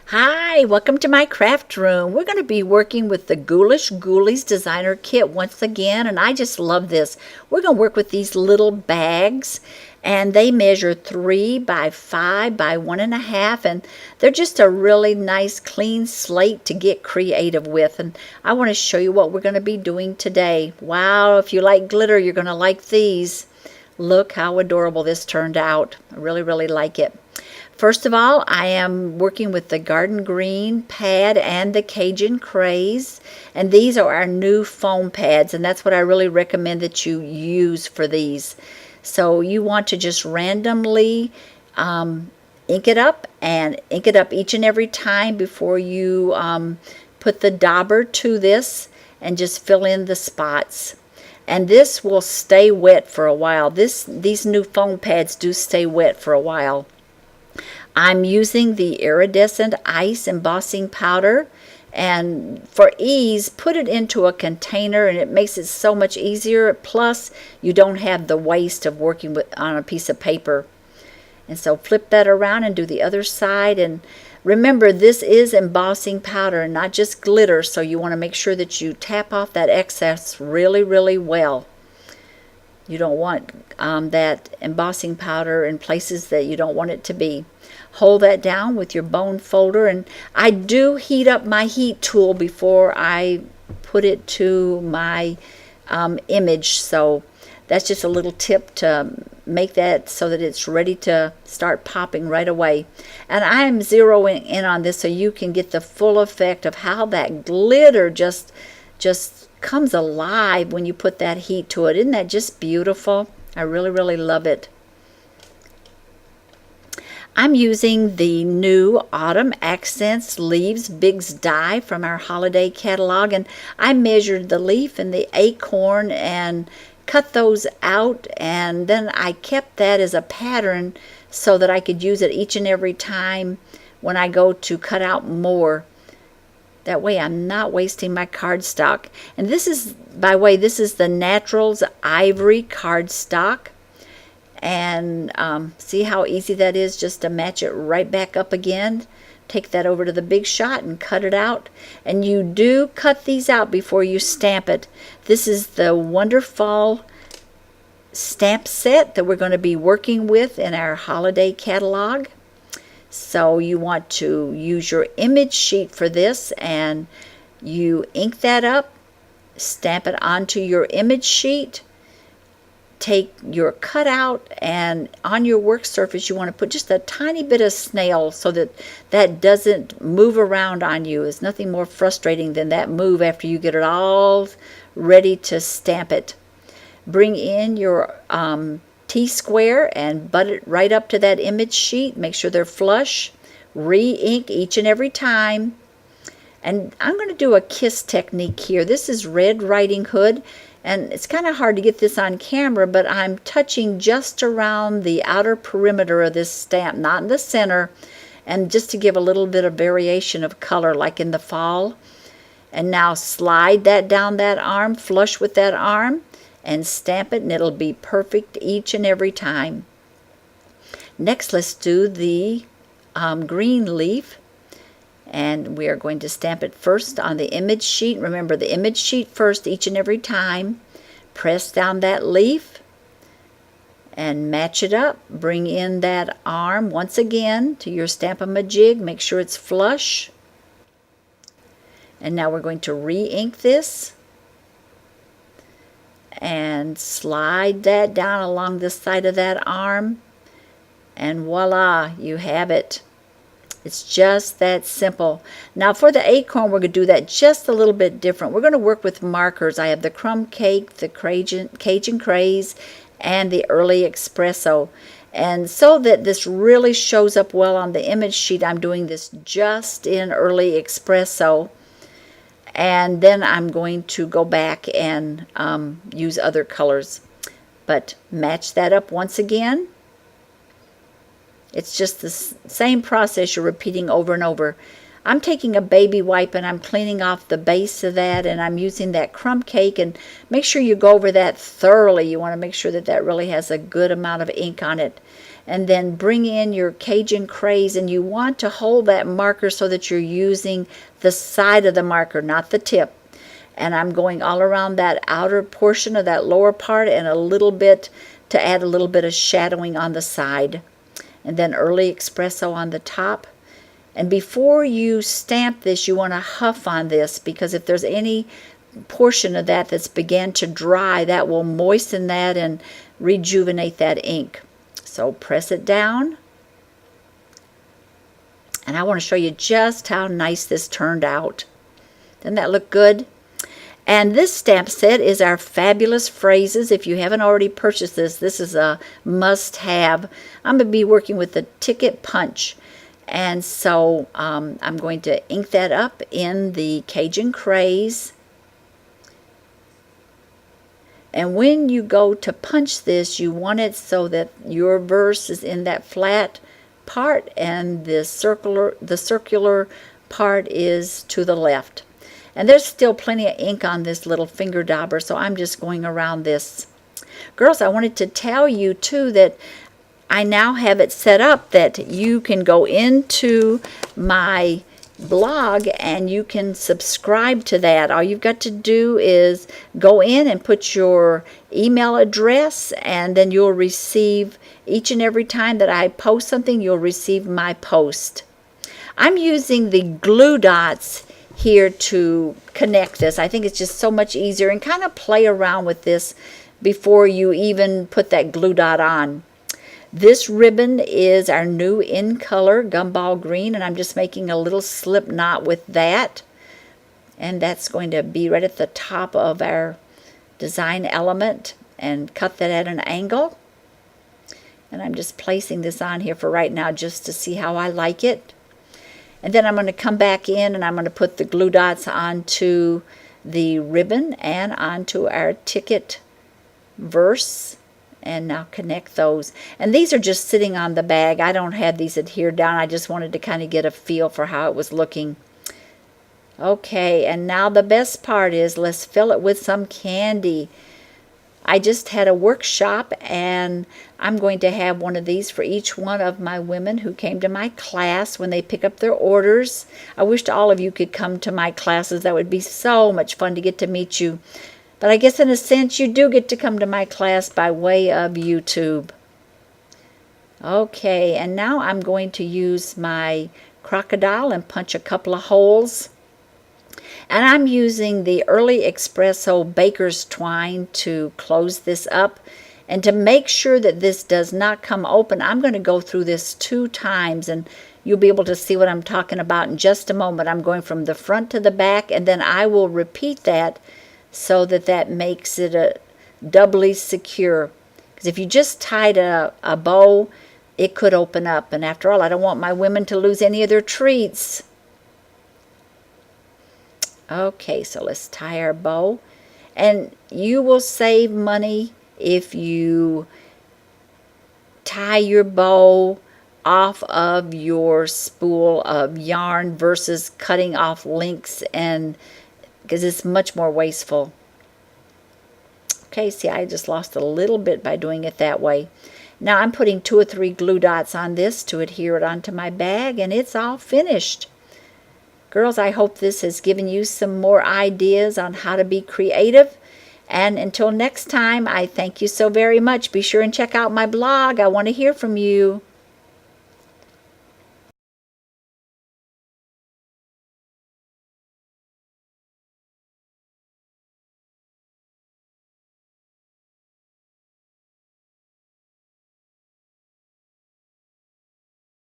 Hi, welcome to my craft room. We're going to be working with the Ghoulish Googlies designer kit once again, and I just love this. We're going to work with these little bags, and they measure 3 by 5 by 1.5, and they're just a really nice clean slate to get creative with. And I want to show you what we're going to be doing today. Wow, if you like glitter, you're going to like these. Look how adorable this turned out. I really like it. First of all, I am working with the Garden Green pad and the Cajun Craze, and these are our new foam pads, and that's what I really recommend that you use for these. So you want to just randomly ink it up, and ink it up each and every time before you put the dauber to this, and just fill in the spots. And this will stay wet for a while. These new foam pads do stay wet for a while. I'm using the Iridescent ice embossing powder, and for ease, put it into a container, and it makes it so much easier. Plus, you don't have the waste of working on a piece of paper. And so flip that around and do the other side. And remember, this is embossing powder and not just glitter, so you want to make sure that you tap off that excess really well. You don't want that embossing powder in places that you don't want it to be. Hold that down with your bone folder, and I do heat up my heat tool before I put it to my image, so that's just a little tip to make that so that it's ready to start popping right away. And I'm zeroing in on this so you can get the full effect of how that glitter just comes alive when you put that heat to it. Isn't that just beautiful? I really love it. I'm using the new Autumn Accents Leaves Bigz die from our holiday catalog, and I measured the leaf and the acorn and cut those out, and then I kept that as a pattern so that I could use it each and every time when I go to cut out more. That way I'm not wasting my cardstock. And this is, by the way, this is the Naturals Ivory cardstock. And see how easy that is just to match it right back up again. Take that over to the Big Shot and cut it out. And you do cut these out before you stamp it. This is the Wonderfall Stamp Set that we're going to be working with in our holiday catalog. So you want to use your image sheet for this, and you ink that up, stamp it onto your image sheet. Take your cutout, and on your work surface you want to put just a tiny bit of snail so that that doesn't move around on you. There's nothing more frustrating than that move after you get it all ready to stamp it. Bring in your T-square and butt it right up to that image sheet. Make sure they're flush. Re-ink each and every time. And I'm going to do a kiss technique here. This is Red Riding Hood. And it's kind of hard to get this on camera, but I'm touching just around the outer perimeter of this stamp, not in the center, and just to give a little bit of variation of color like in the fall. And now slide that down that arm, flush with that arm, and stamp it, and it'll be perfect each and every time. Next, let's do the green leaf. And we are going to stamp it first on the image sheet. Remember, the image sheet first each and every time. Press down that leaf and match it up. Bring in that arm once again to your Stamp-A-Majig. Make sure it's flush. And now we're going to re-ink this. And slide that down along the side of that arm. And voila, you have it. It's just that simple. Now for the acorn, we're going to do that just a little bit different. We're going to work with markers. I have the Crumb Cake, the Cajun Craze, and the Early Espresso. And so that this really shows up well on the image sheet, I'm doing this just in Early Espresso. And then I'm going to go back and use other colors. But match that up once again. It's just the same process you're repeating over and over. I'm taking a baby wipe and I'm cleaning off the base of that, and I'm using that crumb cake, and make sure you go over that thoroughly. You want to make sure that that really has a good amount of ink on it. and then bring in your Cajun craze, and you want to hold that marker so that you're using the side of the marker, not the tip. And I'm going all around that outer portion of that lower part and a little bit to add a little bit of shadowing on the side. And then early espresso on the top. And before you stamp this, you want to huff on this, because if there's any portion of that that's began to dry, that will moisten that and rejuvenate that ink. So press it down. And I want to show you just how nice this turned out. Doesn't that look good? And this stamp set is our fabulous phrases. If you haven't already purchased this, this is a must-have. I'm going to be working with the Ticket Punch. And so I'm going to ink that up in the Cajun Craze. And when you go to punch this, you want it so that your verse is in that flat part and the circular part is to the left. And there's still plenty of ink on this little finger dauber, so I'm just going around this. Girls, I wanted to tell you too that I now have it set up that you can go into my blog and you can subscribe to that. All you've got to do is go in and put your email address, and then you'll receive each and every time that I post something, you'll receive my post. I'm using the glue dots here to connect this. I think it's just so much easier, and kind of play around with this before you even put that glue dot on. This ribbon is our new in color gumball green, and I'm just making a little slip knot with that. And that's going to be right at the top of our design element, and cut that at an angle. And I'm just placing this on here for right now just to see how I like it. And then I'm going to come back in and I'm going to put the glue dots onto the ribbon and onto our ticket verse. And now connect those. And these are just sitting on the bag. I don't have these adhered down. I just wanted to kind of get a feel for how it was looking. Okay, and now the best part is let's fill it with some candy. I just had a workshop, and I'm going to have one of these for each one of my women who came to my class when they pick up their orders. I wish all of you could come to my classes. That would be so much fun to get to meet you. But I guess in a sense you do get to come to my class by way of YouTube. Okay, and now I'm going to use my crocodile and punch a couple of holes. And I'm using the Early Espresso Baker's Twine to close this up. And to make sure that this does not come open, I'm going to go through this 2 times, and you'll be able to see what I'm talking about in just a moment. I'm going from the front to the back, and then I will repeat that so that that makes it a doubly secure. Because if you just tied a bow, it could open up. And after all, I don't want my women to lose any of their treats. Okay, so let's tie our bow. And you will save money if you tie your bow off of your spool of yarn versus cutting off links, and because it's much more wasteful. Okay, see, I just lost a little bit by doing it that way. Now I'm putting 2 or 3 glue dots on this to adhere it onto my bag, and it's all finished. Girls, I hope this has given you some more ideas on how to be creative. And until next time, I thank you so very much. Be sure and check out my blog. I want to hear from you.